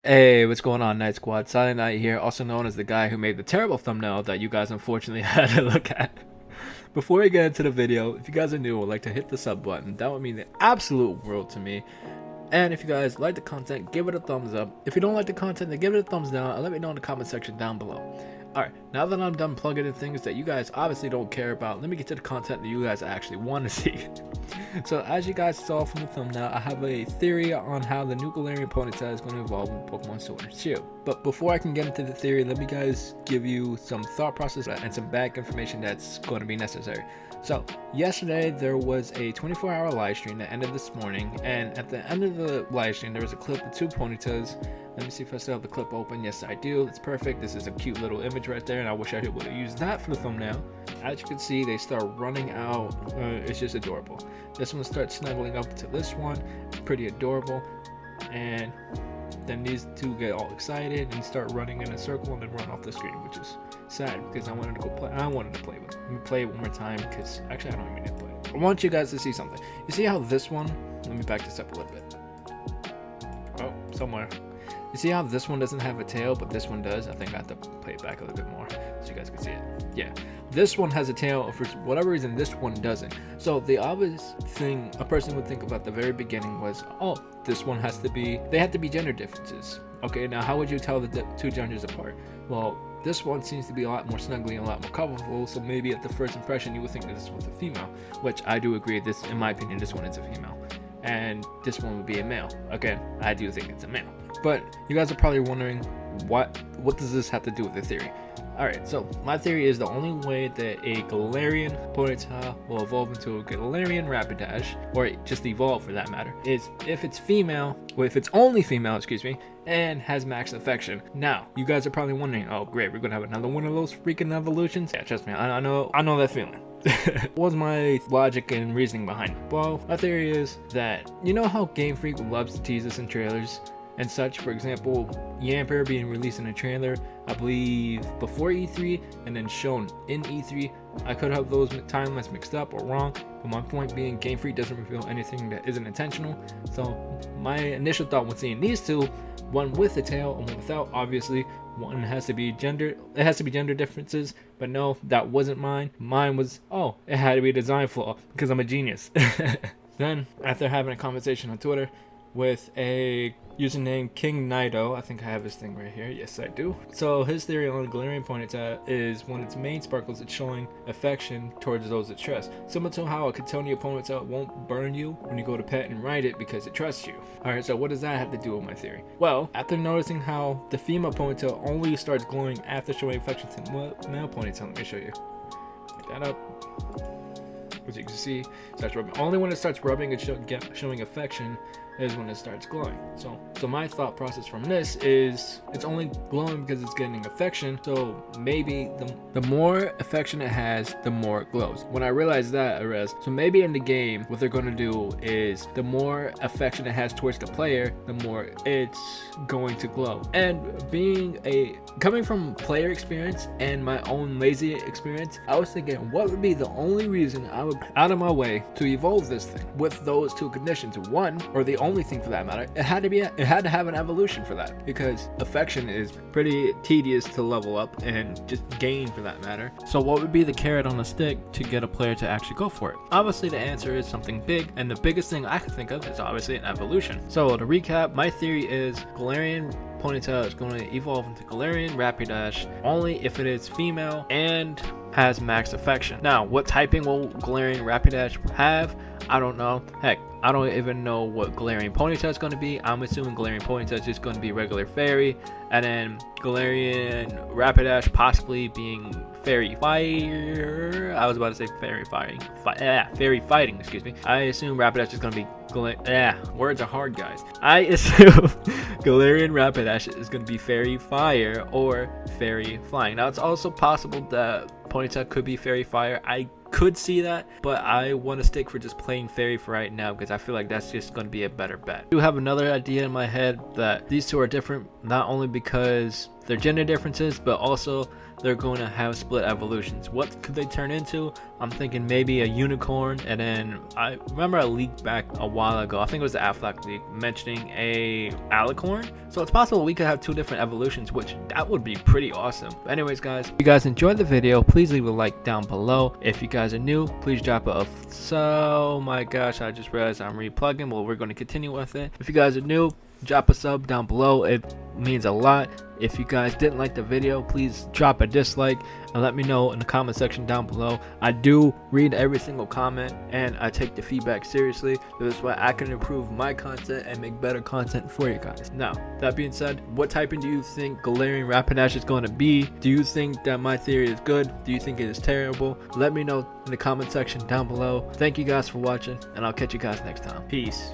Hey, what's going on, Night Squad? Silent Night here, also known as the guy who made the terrible thumbnail that you guys unfortunately had to look at. Before we get into the video, if you guys are new and would like to hit the sub button, that would mean the absolute world to me. And if you guys like the content, give it a thumbs up. If you don't like the content, then give it a thumbs down and let me know in the comment section down below. Alright, now that I'm done plugging in things that you guys obviously don't care about, let me get to the content that you guys actually want to see. So as you guys saw from the thumbnail, I have a theory on how the new Galarian Ponyta is going to evolve in Pokemon Sword and Shield. But before I can get into the theory, let me guys give you some thought process and some back information that's going to be necessary. So yesterday there was a 24-hour live stream that ended this morning, and at the end of the live stream there was a clip of two Ponytas. Let me see if I still have the clip open. Yes, I do. It's perfect. This is a cute little image right there, and I wish I would have used that for the thumbnail. As you can see, they start running out. It's just adorable. This one starts snuggling up to this one. It's pretty adorable. And then these two get all excited and start running in a circle and then run off the screen, which is sad because I wanted to go play. I wanted to play with it. Let me play it one more time because actually I don't even need to play it. I want you guys to see something. You see how this one? Let me back this up a little bit. Oh, somewhere. You see how this one doesn't have a tail, but this one does? I think I have to play it back a little bit more so you guys can see it. Yeah, this one has a tail. For whatever reason, this one doesn't. So the obvious thing a person would think about the very beginning was, oh, this one has to be, they have to be gender differences. Okay, now how would you tell the two genders apart? Well, this one seems to be a lot more snuggly and a lot more colorful, so maybe at the first impression you would think that this one's a female, which I do agree, this, in my opinion, this one is a female. And this one would be a male. Again, I do think it's a male. But you guys are probably wondering, what does this have to do with the theory? Alright, so my theory is the only way that a Galarian Ponyta will evolve into a Galarian Rapidash, or just evolve for that matter, is if it's female, or if it's only female, excuse me, and has max affection. Now, you guys are probably wondering, oh great, we're gonna have another one of those freaking evolutions? Yeah, trust me, I know that feeling. What was my logic and reasoning behind it? Well, my theory is that, you know how Game Freak loves to tease us in trailers and such? For example, Yamper being released in a trailer, I believe before E3 and then shown in E3. I could have those timelines mixed up or wrong, but my point being, Game Freak doesn't reveal anything that isn't intentional. So my initial thought when seeing these two, one with a tail and one without, obviously one has to be gender, it has to be gender differences, but no, that wasn't mine. Mine was, oh, it had to be a design flaw because I'm a genius. Then after having a conversation on Twitter with a username King Nido, I think I have his thing right here, yes I do. So his theory on Galarian Ponyta is when its main sparkles, it's showing affection towards those it trusts, similar to how a Cotonia Ponyta won't burn you when you go to pet and ride it because it trusts you. Alright, so what does that have to do with my theory? Well, after noticing how the female Ponyta only starts glowing after showing affection to the male Ponyta, let me show you. Pick that up. As you can see, starts rubbing. Only when it starts rubbing and showing affection is when it starts glowing. So my thought process from this is it's only glowing because it's getting affection. So maybe the more affection it has, the more it glows. When I realized that, so maybe in the game, what they're going to do is the more affection it has towards the player, the more it's going to glow. And coming from player experience and my own lazy experience, I was thinking, what would be the only reason I would out of my way to evolve this thing with those two conditions? One, or the only thing for that matter, it had to have an evolution for that, because affection is pretty tedious to level up and just gain for that matter. So what would be the carrot on the stick to get a player to actually go for it? Obviously the answer is something big, and the biggest thing I can think of is obviously an evolution. So to recap, my theory is Galarian Ponyta is going to evolve into Galarian Rapidash only if it is female and has max affection. Now, what typing will Galarian Rapidash have? I don't know. Heck, I don't even know what Galarian Ponyta is going to be. I'm assuming Galarian Ponyta is just going to be regular fairy, and then Galarian Rapidash possibly being fairy fire. I was about to say fairy fighting. Fairy fighting, excuse me. I assume Rapidash is going to be words are hard, guys. I assume Galarian Rapidash is going to be fairy fire or fairy flying. Now, it's also possible that Ponyta could be fairy fire. I could see that, but I want to stick for just plain fairy for right now because I feel like that's just going to be a better bet. I do have another idea in my head that these two are different, not only because they're gender differences, but also they're going to have split evolutions. What could they turn into? I'm thinking maybe a unicorn, and then I remember a leak back a while ago, I think it was the Aflac leak, mentioning a alicorn. So it's possible we could have two different evolutions, which that would be pretty awesome. But anyways guys, if you guys enjoyed the video, please leave a like down below. If you guys are new, please drop a so my gosh, I just realized I'm replugging. Well, we're going to continue with it. If you guys are new, drop a sub down below. It means a lot. If you guys didn't like the video, please drop a dislike and let me know in the comment section down below. I do read every single comment and I take the feedback seriously. This is why I can improve my content and make better content for you guys. Now, that being said, what typing do you think Galarian Rapidash is going to be? Do you think that my theory is good? Do you think it is terrible? Let me know in the comment section down below. Thank you guys for watching, and I'll catch you guys next time. Peace.